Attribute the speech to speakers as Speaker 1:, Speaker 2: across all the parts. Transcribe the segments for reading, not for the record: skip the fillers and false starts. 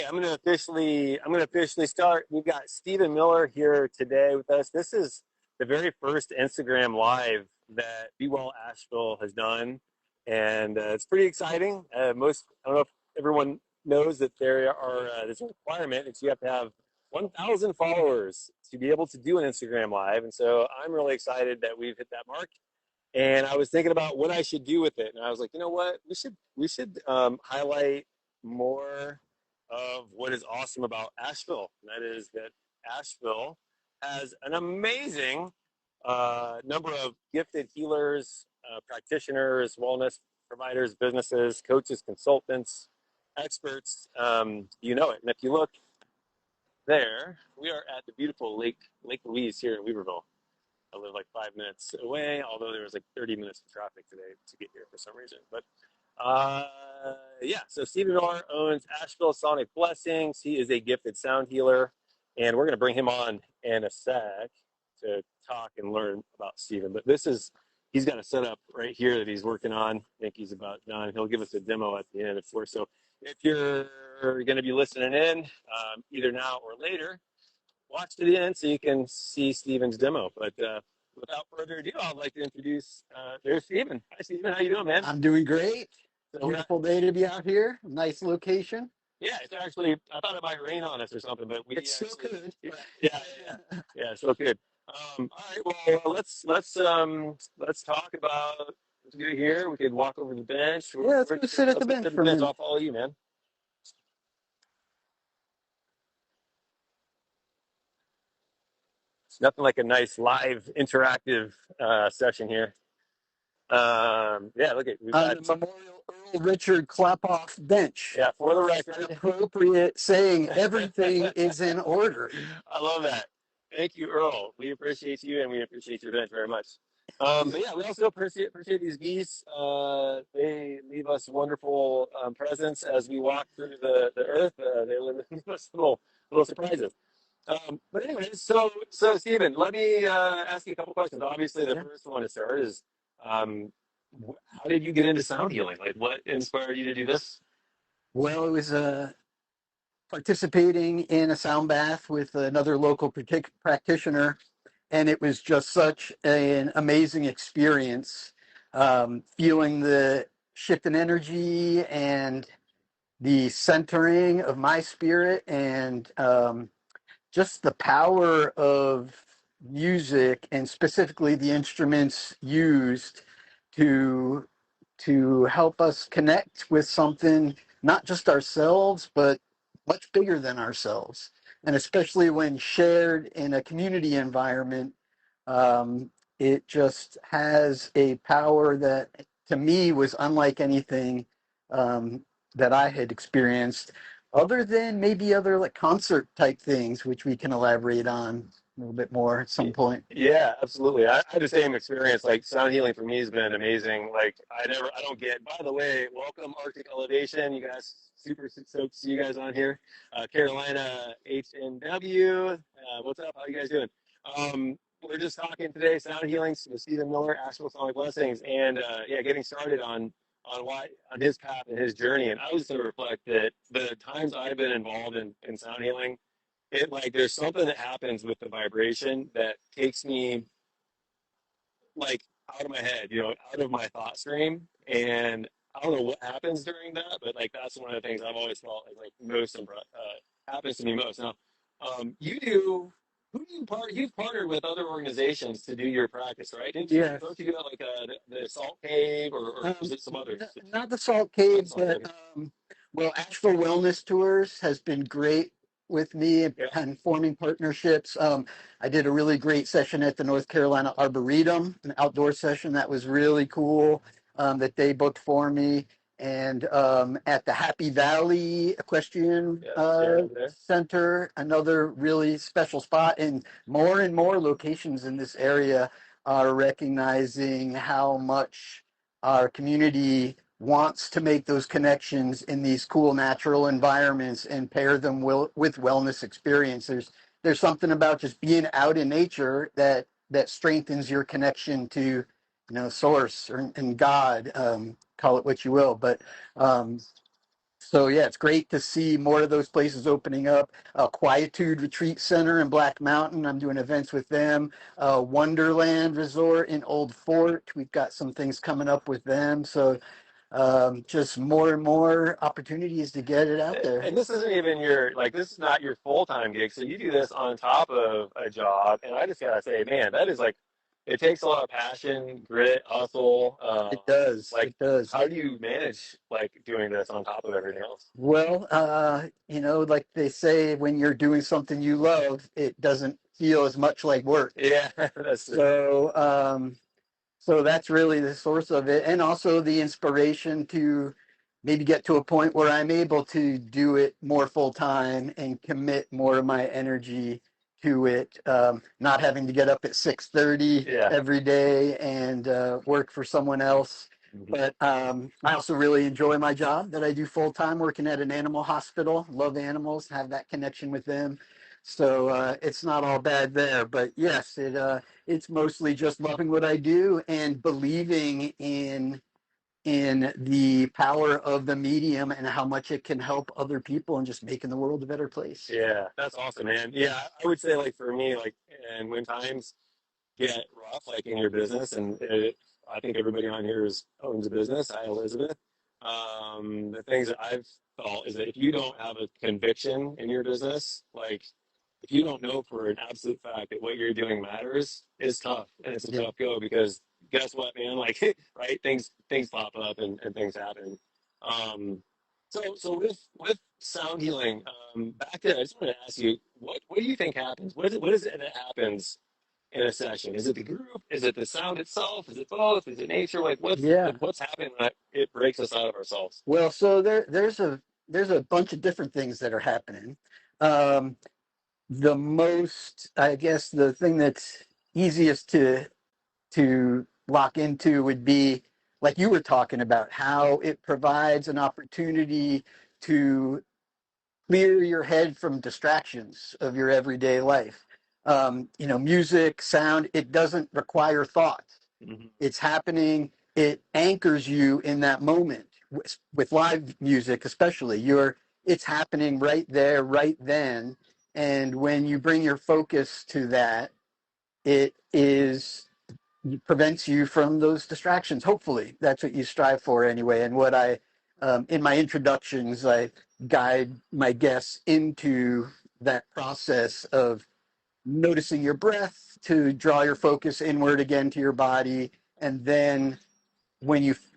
Speaker 1: I'm gonna officially start. We've got Stephen Miller here today with us. This is the very first Instagram live that Be Well Asheville has done, and it's pretty exciting. I don't know if everyone knows that there's a requirement that you have to have 1,000 followers to be able to do an Instagram live, and so I'm really excited that we've hit that mark. And I was thinking about what I should do with it, and I was like, you know what, we should highlight more of what is awesome about Asheville. And that is that Asheville has an amazing number of gifted healers, practitioners, wellness providers, businesses, coaches, consultants, experts. You know it. And if you look there, we are at the beautiful Lake Louise here in Weaverville. I live like 5 minutes away, although there was like 30 minutes of traffic today to get here for some reason. But yeah, so Stephen Miller owns Asheville Sonic Blessings. He is a gifted sound healer, and we're going to bring him on in a sec to talk and learn about Stephen. But he's got a setup right here that he's working on. I think he's about done. He'll give us a demo at the end, of course. So if you're going to be listening in, either now or later, watch to the end so you can see Stephen's demo. But without further ado, I'd like to introduce, there's Stephen. Hi, Stephen. How you doing, man?
Speaker 2: I'm doing great.
Speaker 1: So
Speaker 2: Beautiful day to be out here. Nice location.
Speaker 1: yeah, it's actually, I thought it might rain on us or something, but
Speaker 2: It's so good.
Speaker 1: yeah, so good. All right, well, let's talk about what to do here. We could walk over the bench.
Speaker 2: Yeah, let's go sit at the bench for a minute.
Speaker 1: I'll follow you, man. Nothing like a nice live interactive session here. Yeah, look at we've
Speaker 2: On
Speaker 1: got
Speaker 2: the Memorial Earl Richard Klapoff bench.
Speaker 1: yeah, for the record.
Speaker 2: Appropriate saying everything is in order.
Speaker 1: I love that. Thank you, Earl. We appreciate you and we appreciate your event very much. But yeah, we also appreciate these geese. They leave us wonderful presents as we walk through the earth. They leave us little surprises. But anyways, so Stephen, let me ask you a couple questions. Obviously, the first one to start is, how did you get into sound healing? Like, what inspired you to do this?
Speaker 2: Well, it was participating in a sound bath with another local practitioner, and it was just such an amazing experience, feeling the shift in energy and the centering of my spirit, and just the power of music, and specifically the instruments used to help us connect with something, not just ourselves, but much bigger than ourselves. And especially when shared in a community environment, it just has a power that to me was unlike anything that I had experienced, other than maybe other like concert type things, which we can elaborate on a little bit more at some point.
Speaker 1: Yeah, absolutely. I had the same experience. Like sound healing for me has been amazing. Like I don't get, by the way, welcome Arctic Elevation. You guys, super stoked to see you guys on here. Carolina HNW. What's up? How you guys doing? We're just talking today, sound healing with Stephen Miller, Asheville Sonic Blessings, and yeah, getting started on his path and his journey. And I was going to reflect that the times I've been involved in sound healing, it like there's something that happens with the vibration that takes me like out of my head, out of my thought stream. And I don't know what happens during that, but like that's one of the things I've always felt like most happens to me most. Now, you do. Who do you've partnered with other organizations to do your practice, right?
Speaker 2: Yes.
Speaker 1: Don't you do like the Salt Cave or is it some others?
Speaker 2: Not the Salt Cave, but well, Asheville Wellness Tours has been great with me and forming partnerships. I did a really great session at the North Carolina Arboretum, an outdoor session that was really cool, that they booked for me. And at the Happy Valley Equestrian Center, another really special spot. And more locations in this area are recognizing how much our community wants to make those connections in these cool natural environments and pair them with wellness experience. There's something about just being out in nature that strengthens your connection to source and God, call it what you will. But So yeah, it's great to see more of those places opening up. Quietude Retreat Center in Black Mountain, I'm doing events with them. Wonderland Resort in Old Fort, we've got some things coming up with them. So just more and more opportunities to get it out there.
Speaker 1: And this isn't even your like this is not your full-time gig, so you do this on top of a job. And I just gotta say, man, that is like it takes a lot of passion, grit, hustle.
Speaker 2: It does.
Speaker 1: Like
Speaker 2: It does.
Speaker 1: how do you manage like doing this on top of everything else?
Speaker 2: Well, like they say, when you're doing something you love, it doesn't feel as much like work.
Speaker 1: Yeah, that's true.
Speaker 2: So that's really the source of it, and also the inspiration to maybe get to a point where I'm able to do it more full time and commit more of my energy to it. Not having to get up at 6:30
Speaker 1: Yeah.
Speaker 2: every day and work for someone else.
Speaker 1: Mhm.
Speaker 2: But I also really enjoy my job that I do full time, working at an animal hospital. Love animals, have that connection with them. So it's not all bad there. But yes, it's mostly just loving what I do and believing in the power of the medium and how much it can help other people and just making the world a better place.
Speaker 1: Yeah, that's awesome, man. Yeah, I would say like for me, like, and when times get rough, like in your business, and I think everybody on here owns a business. Hi, Elizabeth. The things that I've felt is that if you don't have a conviction in your business, like if you don't know for an absolute fact that what you're doing matters, it's tough and it's a
Speaker 2: Yeah.
Speaker 1: tough go because guess what, man? Like, right? Things pop up and things happen. Um, so with sound healing, back there, I just wanted to ask you, what do you think happens? What is it that happens in a session? Is it the group? Is it the sound itself? Is it both? Is it nature?
Speaker 2: Yeah.
Speaker 1: What's happening when it breaks us out of ourselves?
Speaker 2: Well, so there's a bunch of different things that are happening. Um, the most, I guess, the thing that's easiest to lock into would be like you were talking about, how it provides an opportunity to clear your head from distractions of your everyday life. Music, sound, it doesn't require thought.
Speaker 1: Mhm.
Speaker 2: It's happening. It anchors you in that moment. With live music, especially, it's happening right there, right then. And when you bring your focus to that, it is prevents you from those distractions. Hopefully, that's what you strive for anyway. And what in my introductions, I guide my guests into that process of noticing your breath to draw your focus inward again to your body. And then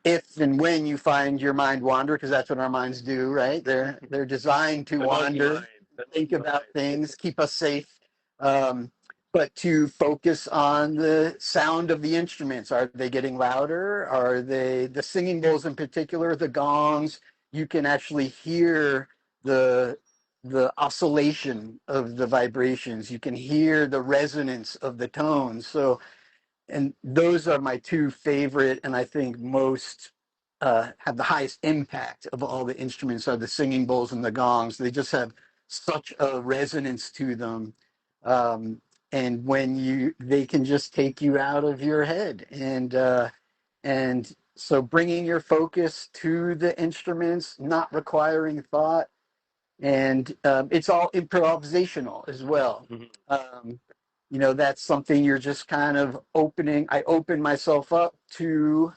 Speaker 2: if and when you find your mind wander, because that's what our minds do, right? They're designed to
Speaker 1: The monkey
Speaker 2: wander,
Speaker 1: mind. The
Speaker 2: think
Speaker 1: monkey
Speaker 2: about
Speaker 1: mind.
Speaker 2: things, keep us safe. Um, but to focus on the sound of the instruments. Are they getting louder? Are they the singing bowls in particular, the gongs? You can actually hear the the oscillation of the vibrations. You can hear the resonance of the tones. So, and those are my two favorite, and I think most have the highest impact of all the instruments are the singing bowls and the gongs. They just have such a resonance to them, um, and they can just take you out of your head, and so bringing your focus to the instruments, not requiring thought, and it's all improvisational as well.
Speaker 1: Mhm.
Speaker 2: Um, that's something you're just kind of opening. I open myself up to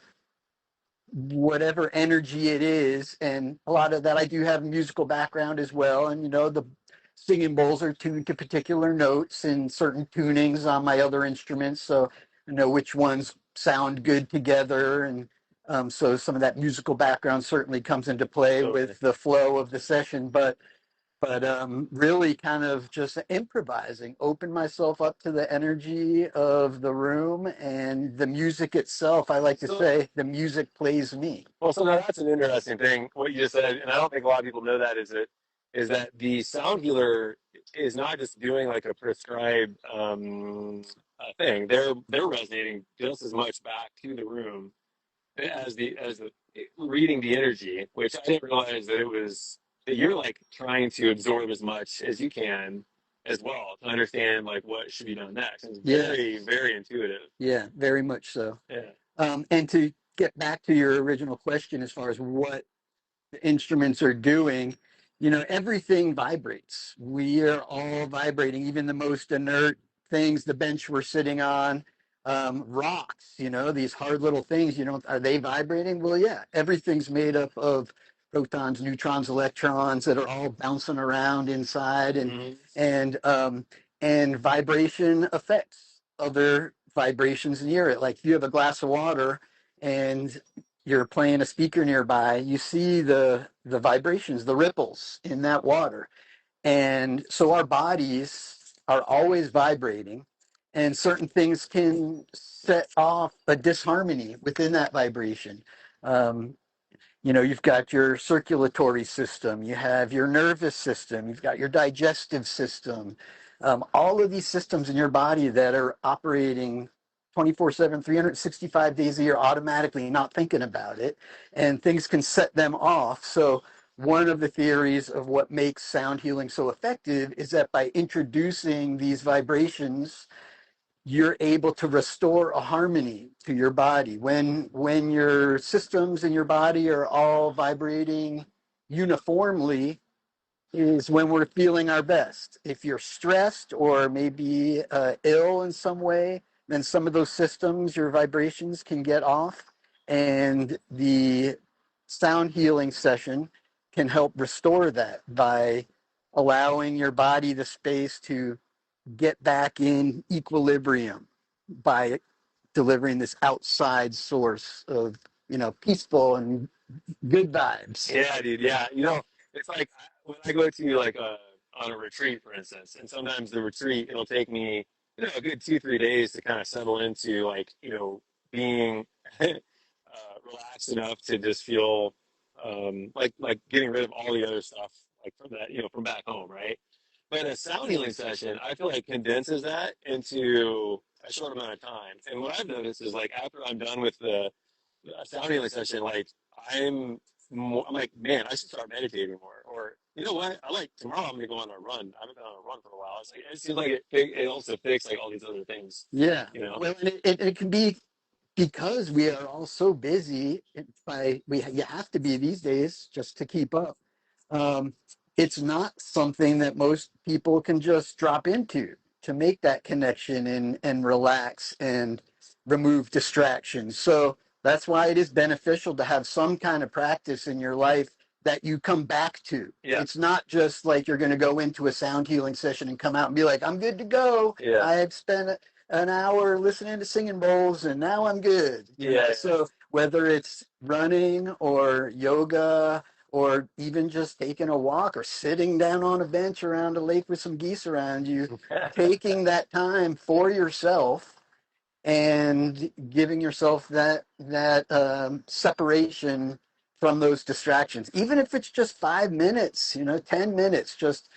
Speaker 2: whatever energy it is, and a lot of that, I do have a musical background as well, and the singing bowls are tuned to particular notes and certain tunings on my other instruments, so I know which ones sound good together, and so some of that musical background certainly comes into play
Speaker 1: Totally.
Speaker 2: with the flow of the session, but really kind of just improvising, open myself up to the energy of the room and the music itself. I like to
Speaker 1: So,
Speaker 2: say the music plays me.
Speaker 1: well, so now that's an interesting thing. What you just said, and I don't think a lot of people know that is that the sound healer is not just doing like a prescribed thing. They're resonating just as much back to the room as the reading the energy, which I didn't realize that it was that you're like trying to absorb as much as you can as well to understand like what should be done next. It's
Speaker 2: Yeah,
Speaker 1: very, very intuitive.
Speaker 2: yeah, very much so.
Speaker 1: Yeah.
Speaker 2: And to get back to your original question, as far as what instruments are doing, everything vibrates. We are all vibrating, even the most inert things, the bench we're sitting on, rocks, these hard little things, are they vibrating? Well, yeah, everything's made up of protons, neutrons, electrons that are all bouncing around inside, and vibration affects other vibrations near it. Like if you have a glass of water and you're playing a speaker nearby, you see the vibrations, the ripples in that water. And so our bodies are always vibrating, and certain things can set off a disharmony within that vibration. Um, you've got your circulatory system, you have your nervous system, you've got your digestive system, all of these systems in your body that are operating 24/7, 365 days a year automatically, not thinking about it, and things can set them off. So one of the theories of what makes sound healing so effective is that by introducing these vibrations, you're able to restore a harmony to your body. When your systems in your body are all vibrating uniformly is when we're feeling our best. If you're stressed or maybe ill in some way, then some of those systems, your vibrations can get off, and the sound healing session can help restore that by allowing your body the space to get back in equilibrium by delivering this outside source of, peaceful and good vibes.
Speaker 1: Yeah, dude. Yeah, it's like when I go to like on a retreat, for instance, and sometimes the retreat it'll take me a good 2 3 days to kind of settle into like being relaxed enough to just feel like getting rid of all the other stuff like from that from back home, right? But a sound healing session, I feel like condenses that into a short amount of time. And what I've noticed is like after I'm done with the sound healing session, like I'm like, man, I should start meditating more. Or you know what? I like tomorrow I'm gonna go on a run. I haven't been on a run for a while. It's like it seems like it also fixes like all these other things,
Speaker 2: Yeah.
Speaker 1: you know?
Speaker 2: Well, and it can be because we are all so busy. You have to be these days just to keep up. Um, it's not something that most people can just drop into to make that connection and relax and remove distractions. So that's why it is beneficial to have some kind of practice in your life that you come back to.
Speaker 1: Yeah.
Speaker 2: It's not just like you're going to go into a sound healing session and come out and be like, I'm good to go.
Speaker 1: Yeah.
Speaker 2: I've spent an hour listening to singing bowls and now I'm good.
Speaker 1: Yeah.
Speaker 2: So whether it's running or yoga or even just taking a walk or sitting down on a bench around a lake with some geese around you, taking that time for yourself and giving yourself that separation from those distractions, even if it's just 5 minutes, 10 minutes, just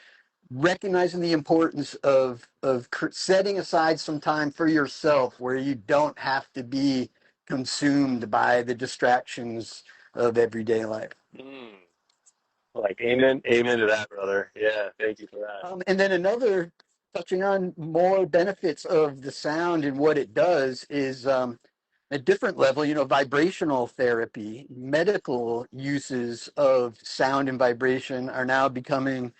Speaker 2: recognizing the importance of setting aside some time for yourself where you don't have to be consumed by the distractions of everyday life.
Speaker 1: Mm. Like amen to that, brother. Yeah, thank you for that.
Speaker 2: And then another, touching on more benefits of the sound and what it does is a different level, vibrational therapy, medical uses of sound and vibration are now becoming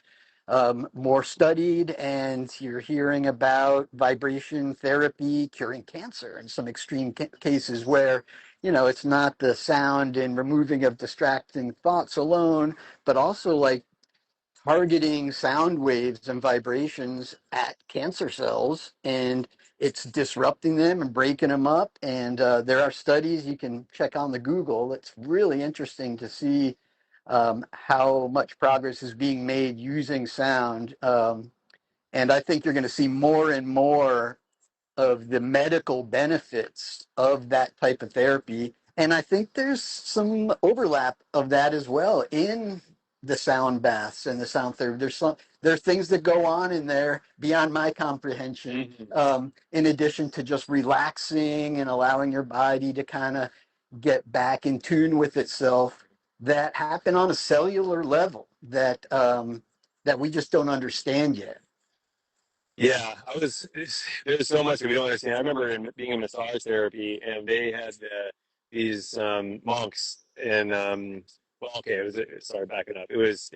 Speaker 2: more studied, and you're hearing about vibration therapy curing cancer in some extreme cases where, it's not the sound and removing of distracting thoughts alone, but also like targeting sound waves and vibrations at cancer cells, and it's disrupting them and breaking them up. And there are studies you can check on the Google. It's really interesting to see how much progress is being made using sound. And I think you're going to see more and more of the medical benefits of that type of therapy. And I think there's some overlap of that as well in the sound baths and the sound therapy. There are things that go on in there beyond my comprehension, in addition to just relaxing and allowing your body to kind of get back in tune with itself, that happen on a cellular level that we just don't understand yet.
Speaker 1: Yeah, there's so much that we don't understand. I remember being in massage therapy, and they had these monks, and well, okay, sorry, backing up. It was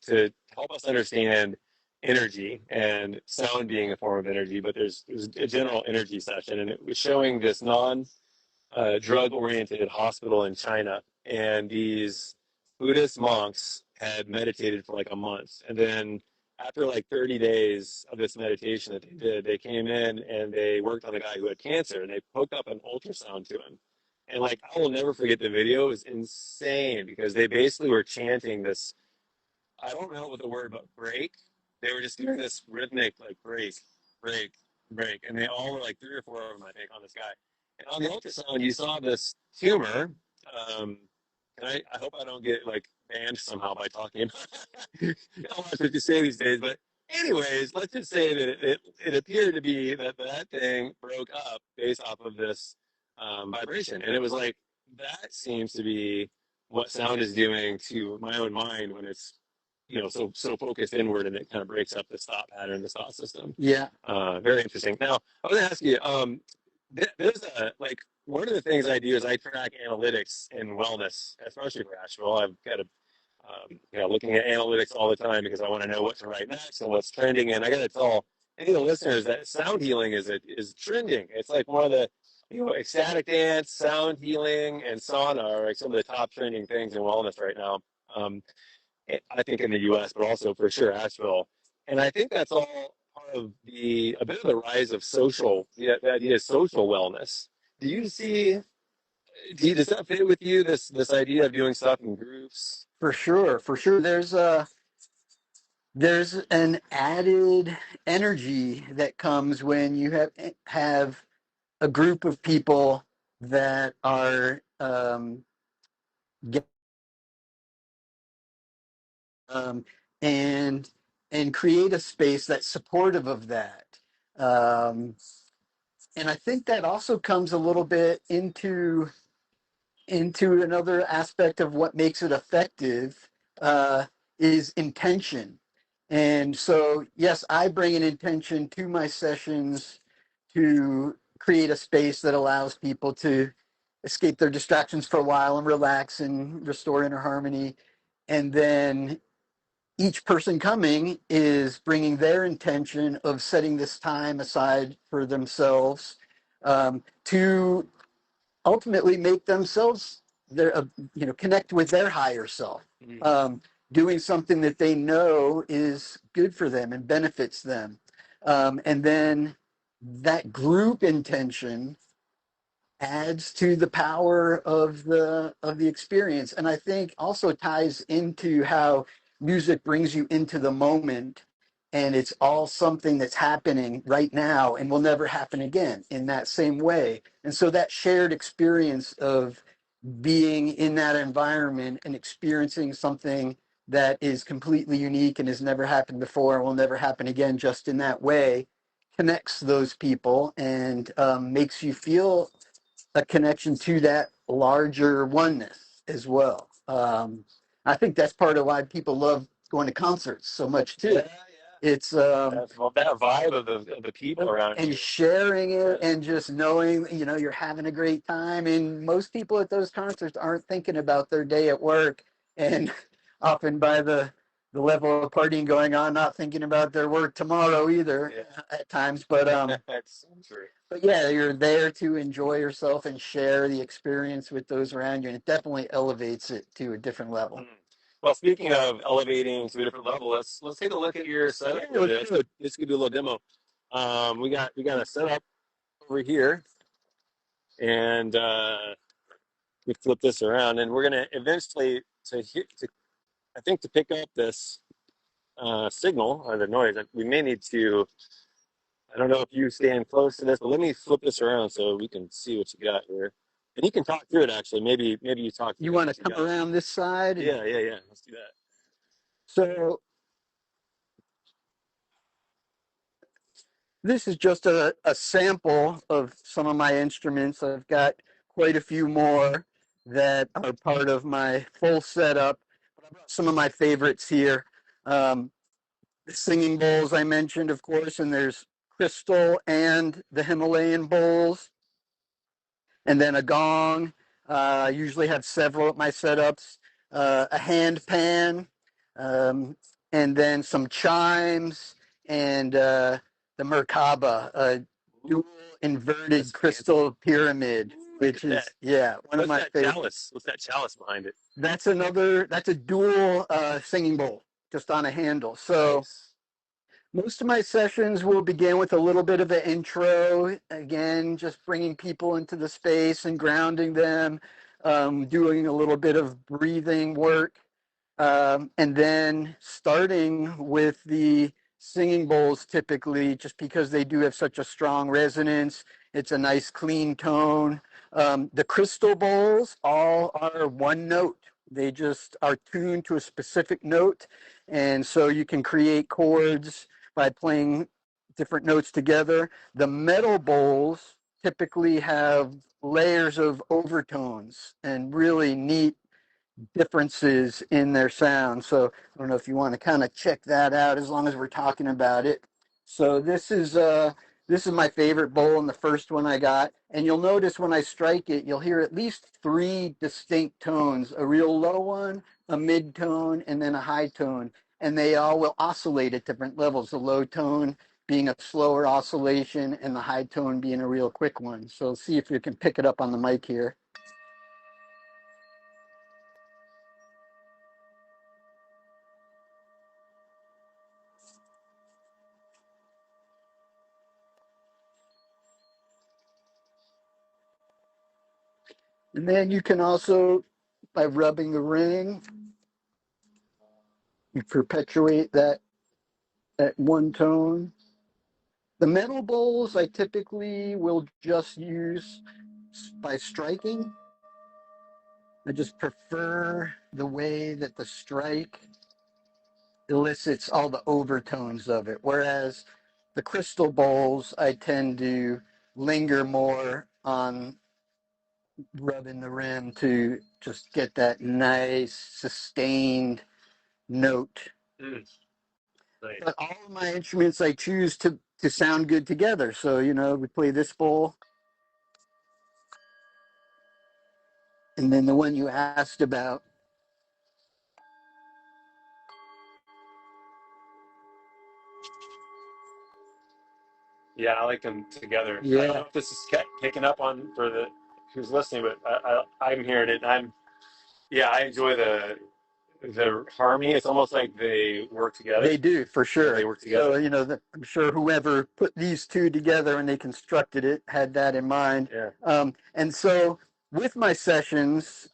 Speaker 1: to help us understand energy and sound being a form of energy, but there's a general energy session, and it was showing this non drug-oriented hospital in China, and these Buddhist monks had meditated for like a month, and then after like 30 days of this meditation that they did, they came in and they worked on a guy who had cancer, and they hooked up an ultrasound to him. And like I will never forget the video. It was insane because they basically were chanting this, I don't know what the word, but break. They were just doing this rhythmic, like break, break, break. And they all were like three or four of them, I think, on this guy. And on the ultrasound, you saw this tumor. Um, and I hope I don't get like banned somehow by talking about how much to say these days. But anyways, let's just say that it appeared to be that thing broke up based off of this vibration. And it was like, that seems to be what sound is doing to my own mind when it's so focused inward, and it kind of breaks up the thought pattern, the thought system.
Speaker 2: Yeah,
Speaker 1: Very interesting. Now, I was going to ask you, there's like one of the things I do is I track analytics in wellness, especially for Asheville. I've got a looking at analytics all the time because I want to know what to write next and what's trending. And I got to tell any of the listeners that sound healing is trending. It's like one of the ecstatic dance, sound healing, and sauna are like some of the top trending things in wellness right now. Um, I think in the U.S., but also for sure Asheville. And I think that's all part of a bit of the rise of the idea of social wellness. Do you see, does that fit with you, this idea of doing stuff in groups?
Speaker 2: for sure, for sure. There's an added energy that comes when you have a group of people that are get, um, and create a space that's supportive of that. Um, and I think that also comes a little bit into another aspect of what makes it effective, uh, is intention. And so, yes, I bring an intention to my sessions to create a space that allows people to escape their distractions for a while and relax and restore inner harmony. And then each person coming is bringing their intention of setting this time aside for themselves, to ultimately make themselves connect with their higher self, doing something that they know is good for them and benefits them, and then that group intention adds to the power of the experience, and I think also ties into how music brings you into the moment, and it's all something that's happening right now and will never happen again in that same way. And so that shared experience of being in that environment and experiencing something that is completely unique and has never happened before and will never happen again just in that way connects those people and, makes you feel a connection to that larger oneness as well. I think that's part of why people love going to concerts so much too.
Speaker 1: Yeah,
Speaker 2: It's
Speaker 1: well, that vibe of the people around
Speaker 2: and
Speaker 1: you.
Speaker 2: sharing it and just knowing you're having a great time. And most people at those concerts aren't thinking about their day at work, and often by the level of partying going on, not thinking about their work tomorrow either, at times. But
Speaker 1: That's so true.
Speaker 2: but yeah, you're there to enjoy yourself and share the experience with those around you, and it definitely elevates it to a different level.
Speaker 1: Well, speaking of elevating to a different level, let's take a look at your setup.
Speaker 2: Yeah,
Speaker 1: Let's do a little demo. We got a setup over here, and we flip this around, and we're gonna eventually I think to pick up this signal or the noise. We may need to. I don't know if you stand close to this, but let me flip this around so we can see what you got here. And you can talk through it actually. Maybe you talk through
Speaker 2: you
Speaker 1: it
Speaker 2: want
Speaker 1: what
Speaker 2: to
Speaker 1: you
Speaker 2: come
Speaker 1: got.
Speaker 2: around this side?
Speaker 1: Yeah. Let's do that.
Speaker 2: So this is just a sample of some of my instruments. I've got quite a few more that are part of my full setup. But I've got some of my favorites here. The singing bowls I mentioned, of course, and there's crystal and the Himalayan bowls, and then a gong. I usually have several at my setups. a hand pan, and then some chimes and the Merkaba, a dual inverted crystal pyramid, which is one of my favorites.
Speaker 1: Chalice? What's that chalice behind it?
Speaker 2: That's a dual singing bowl just on a handle. So
Speaker 1: Nice.
Speaker 2: most of my sessions will begin with a little bit of an intro, again, just bringing people into the space and grounding them, doing a little bit of breathing work, and then starting with the singing bowls typically, just because they do have such a strong resonance. It's a nice clean tone. The crystal bowls all are one note. They just are tuned to a specific note. And so you can create chords by playing different notes together. The metal bowls typically have layers of overtones and really neat differences in their sound. So I don't know if you want to kind of check that out as long as we're talking about it. So this is my favorite bowl and the first one I got. And you'll notice when I strike it, you'll hear at least three distinct tones, a real low one, a mid tone, and then a high tone. And they all will oscillate at different levels, the low tone being a slower oscillation and the high tone being a real quick one. So see if you can pick it up on the mic here. And then you can also, by rubbing the ring, you perpetuate that at one tone. The metal bowls I typically will just use by striking. I just prefer the way that the strike elicits all the overtones of it. Whereas the crystal bowls, I tend to linger more on rubbing the rim to just get that nice sustained note.
Speaker 1: Nice.
Speaker 2: But all of my instruments I choose to sound good together. So, you know, we play this bowl. And then the one you asked about.
Speaker 1: Yeah, I like them together.
Speaker 2: Yeah.
Speaker 1: I don't know if this is picking up on for the who's listening, but I'm hearing it. I enjoy the harmony. It's almost like they work together.
Speaker 2: They do, for sure.
Speaker 1: Yeah, they work together.
Speaker 2: So, you know, I'm sure whoever put these two together when they constructed it had that in mind.
Speaker 1: Yeah.
Speaker 2: And so with my sessions,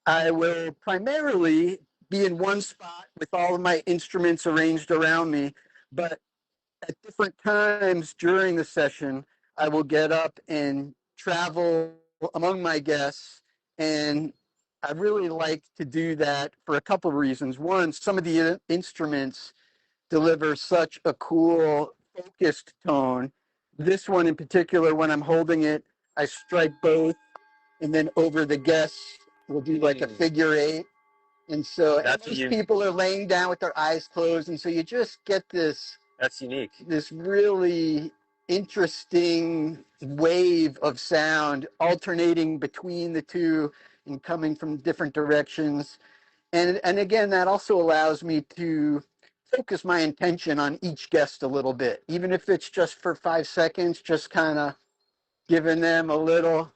Speaker 2: I will primarily be in one spot with all of my instruments arranged around me, but at different times during the session, I will get up and travel among my guests. And I really like to do that for a couple of reasons. One, some of the instruments deliver such a cool, focused tone. This one in particular, when I'm holding it, I strike both, and then over the guests, we'll do like a figure eight. And so most people are laying down with their eyes closed, and so you just get this.
Speaker 1: That's unique.
Speaker 2: This really interesting wave of sound alternating between the two and coming from different directions. And again, that also allows me to focus my intention on each guest a little bit, even if it's just for 5 seconds, just kind of giving them a little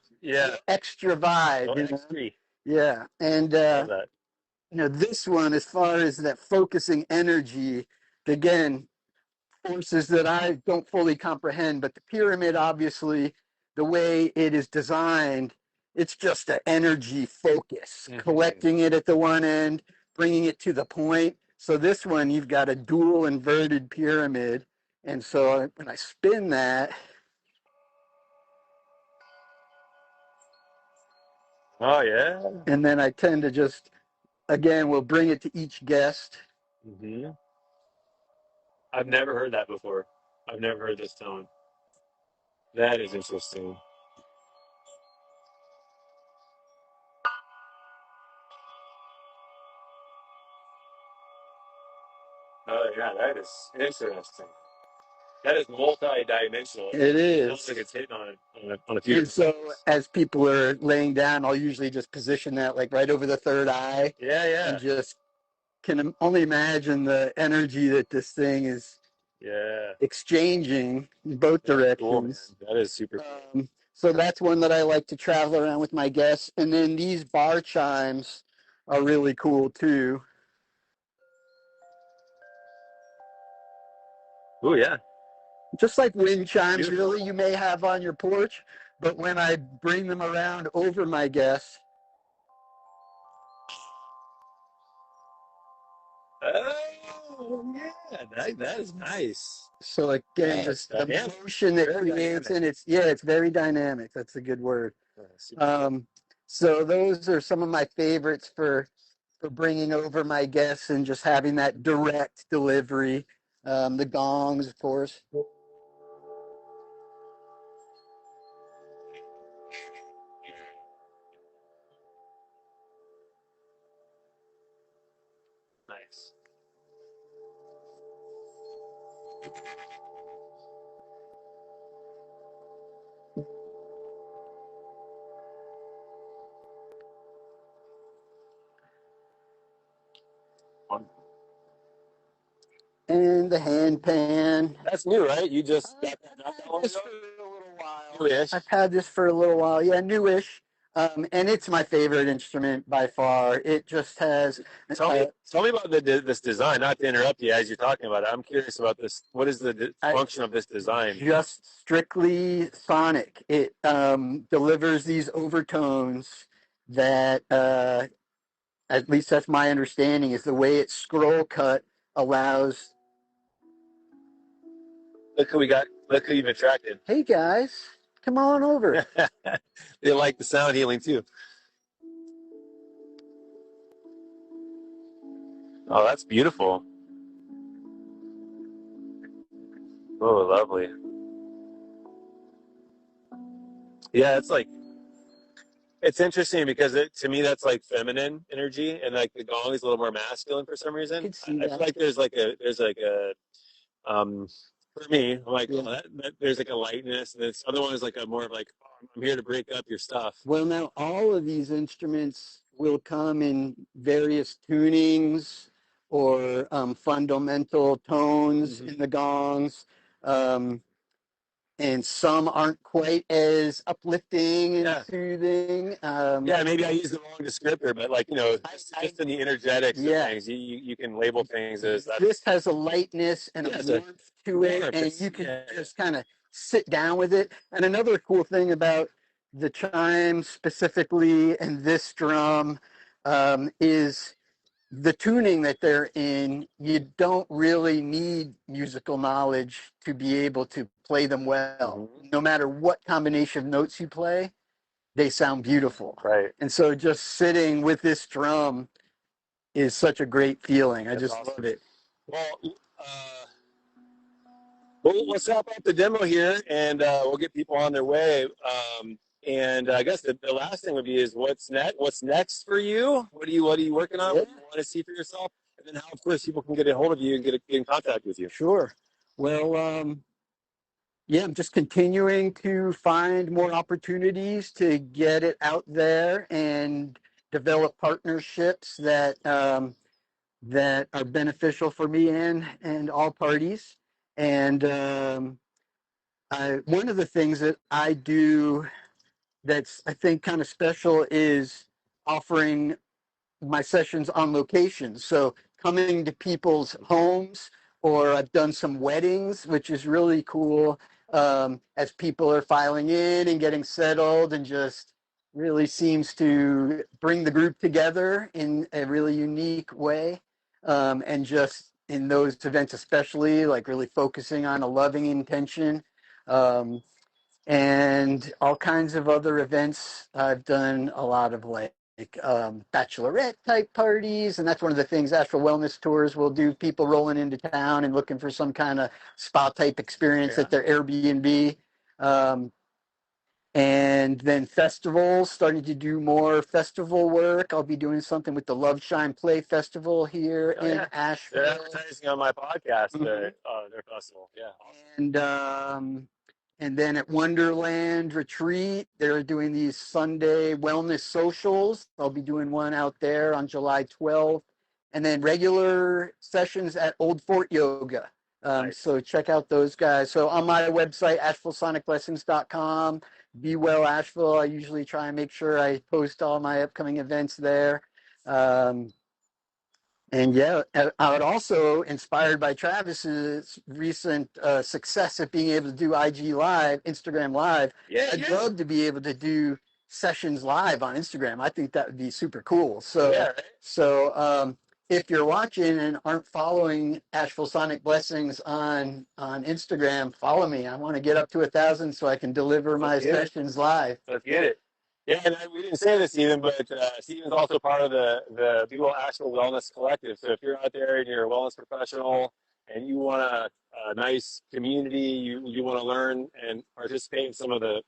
Speaker 2: extra vibe.
Speaker 1: Extra.
Speaker 2: Yeah. And
Speaker 1: Love that.
Speaker 2: you know, this one, as far as that focusing energy, again, forces that I don't fully comprehend, but the pyramid, obviously, the way it is designed, it's just an energy focus, collecting it at the one end, bringing it to the point. So this one, you've got a dual inverted pyramid. And so when I spin that.
Speaker 1: Oh, yeah.
Speaker 2: And then I tend to just, again, we'll bring it to each guest.
Speaker 1: Mm-hmm. I've never heard that before. I've never heard this tone. That is interesting. Oh, yeah, that is interesting. That is multi-dimensional.
Speaker 2: It
Speaker 1: It sounds
Speaker 2: is.
Speaker 1: like it's hitting on a few
Speaker 2: And
Speaker 1: different
Speaker 2: so
Speaker 1: levels.
Speaker 2: as people are laying down, I'll usually just position that like right over the third eye
Speaker 1: Yeah,
Speaker 2: and
Speaker 1: yeah,
Speaker 2: just can only imagine the energy that this thing is
Speaker 1: yeah.
Speaker 2: exchanging in both
Speaker 1: That's cool, man.
Speaker 2: directions.
Speaker 1: That is super cool.
Speaker 2: So that's one that I like to travel around with my guests. And then these bar chimes are really cool too.
Speaker 1: Oh yeah,
Speaker 2: Just like wind chimes,
Speaker 1: beautiful.
Speaker 2: really, you may have on your porch. But when I bring them around over my guests,
Speaker 1: Oh yeah, that is nice.
Speaker 2: so again,
Speaker 1: That's
Speaker 2: just the
Speaker 1: dynamic.
Speaker 2: motion that
Speaker 1: Very
Speaker 2: creates,
Speaker 1: dynamic.
Speaker 2: and it's very dynamic. That's a good word.
Speaker 1: Super cool.
Speaker 2: Um, so those are some of my favorites for bringing over my guests and just having that direct delivery. The gongs, of course.
Speaker 1: Nice.
Speaker 2: And the hand pan.
Speaker 1: That's new, right? You just
Speaker 2: I've
Speaker 1: got that not that
Speaker 2: had
Speaker 1: long
Speaker 2: this
Speaker 1: ago?
Speaker 2: for a little while.
Speaker 1: New-ish.
Speaker 2: I've had this for a little while. Yeah, newish. And it's my favorite instrument by far. It just has.
Speaker 1: Tell me about this design. Not to interrupt you as you're talking about it. I'm curious about this. What is the function of this design?
Speaker 2: Just strictly sonic. It delivers these overtones that, at least that's my understanding, is the way it's scroll cut allows.
Speaker 1: Look who we got. Look who you've attracted.
Speaker 2: Hey guys, come on over.
Speaker 1: They like the sound healing too. Oh, that's beautiful. Oh, lovely. Yeah, it's interesting because to me that's like feminine energy, and like the gong is a little more masculine for some
Speaker 2: I
Speaker 1: reason.
Speaker 2: could see
Speaker 1: I feel
Speaker 2: that.
Speaker 1: like there's like a um for me, I'm like,
Speaker 2: Yeah.
Speaker 1: oh, there's like a lightness, and this other one is like a more of like, oh, I'm here to break up your stuff.
Speaker 2: Well, now all of these instruments will come in various tunings or fundamental tones in the gongs. Um, and some aren't quite as uplifting and
Speaker 1: Yeah,
Speaker 2: soothing.
Speaker 1: yeah. Maybe I used the wrong descriptor, but like just in the energetics of
Speaker 2: Yeah,
Speaker 1: things, you can label things as
Speaker 2: this
Speaker 1: that's
Speaker 2: has a lightness and a
Speaker 1: yeah, it's a
Speaker 2: warmth to it,
Speaker 1: warmth.
Speaker 2: and
Speaker 1: It's
Speaker 2: you can
Speaker 1: yeah,
Speaker 2: just kind of sit down with it. And another cool thing about the chime specifically and this drum is the tuning that they're in. You don't really need musical knowledge to be able to play them well. No matter what combination of notes you play, they sound beautiful.
Speaker 1: right.
Speaker 2: And so just sitting with this drum is such a great feeling. I
Speaker 1: That's
Speaker 2: just
Speaker 1: awesome.
Speaker 2: love it.
Speaker 1: Well, uh, well, let's wrap up the demo here, and we'll get people on their way. And I guess the last thing would be is what's next? What's next for you? What are you working on?
Speaker 2: Yeah.
Speaker 1: What do you want to see for yourself? And then how, of course, people can get a hold of you and get in contact with you.
Speaker 2: Sure. Well, yeah, I'm just continuing to find more opportunities to get it out there and develop partnerships that are beneficial for me and all parties. And one of the things that I do that's I think kind of special is offering my sessions on location. So coming to people's homes, or I've done some weddings, which is really cool, as people are filing in and getting settled, and just really seems to bring the group together in a really unique way. And just in those events, especially like really focusing on a loving intention. And all kinds of other events. I've done a lot of like bachelorette type parties, and that's one of the things Asheville Wellness Tours will do. People rolling into town and looking for some kind of spa type experience at their Airbnb. Um, And then festivals, starting to do more festival work. I'll be doing something with the Love Shine Play Festival here in Asheville.
Speaker 1: They're advertising on my podcast, their festival. Yeah.
Speaker 2: And then at Wonderland Retreat, they're doing these Sunday wellness socials. I'll be doing one out there on July 12th. And then regular sessions at Old Fort Yoga.
Speaker 1: Nice.
Speaker 2: So check out those guys. So on my website, AshevilleSonicBlessings.com, Be Well Asheville, I usually try and make sure I post all my upcoming events there. And yeah, I would also, inspired by Travis's recent success at being able to do IG Live, Instagram Live, I'd love to be able to do sessions live on Instagram. I think that would be super cool. So if you're watching and aren't following Asheville Sonic Blessings on Instagram, follow me. I want to get up to 1,000 so I can deliver my sessions live.
Speaker 1: Let's get it. Yeah, and we didn't say this, Stephen, but Stephen's also part of the Be Well Asheville Wellness Collective. So if you're out there and you're a wellness professional and you want a nice community, you want to learn and participate in some of the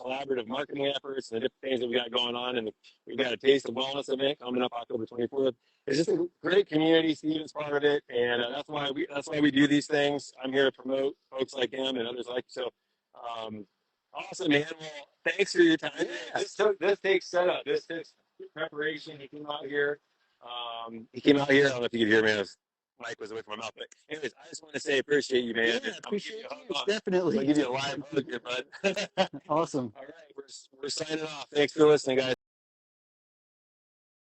Speaker 1: collaborative marketing efforts and the different things that we got going on, and we've got a Taste of Wellness event coming up October 24th. It's just a great community. Stephen's part of it, and that's why we do these things. I'm here to promote folks like him and others like so. Awesome, man. Well, thanks for your time. Yeah. This takes setup. This takes preparation. He came out here. I don't know if you could hear me. His mic was away from my mouth. But anyways, I just want to say appreciate you, man.
Speaker 2: Yeah, appreciate you. Definitely.
Speaker 1: I'll give you a live hug here, bud.
Speaker 2: Awesome.
Speaker 1: All right, we're signing off. Thanks for listening, guys.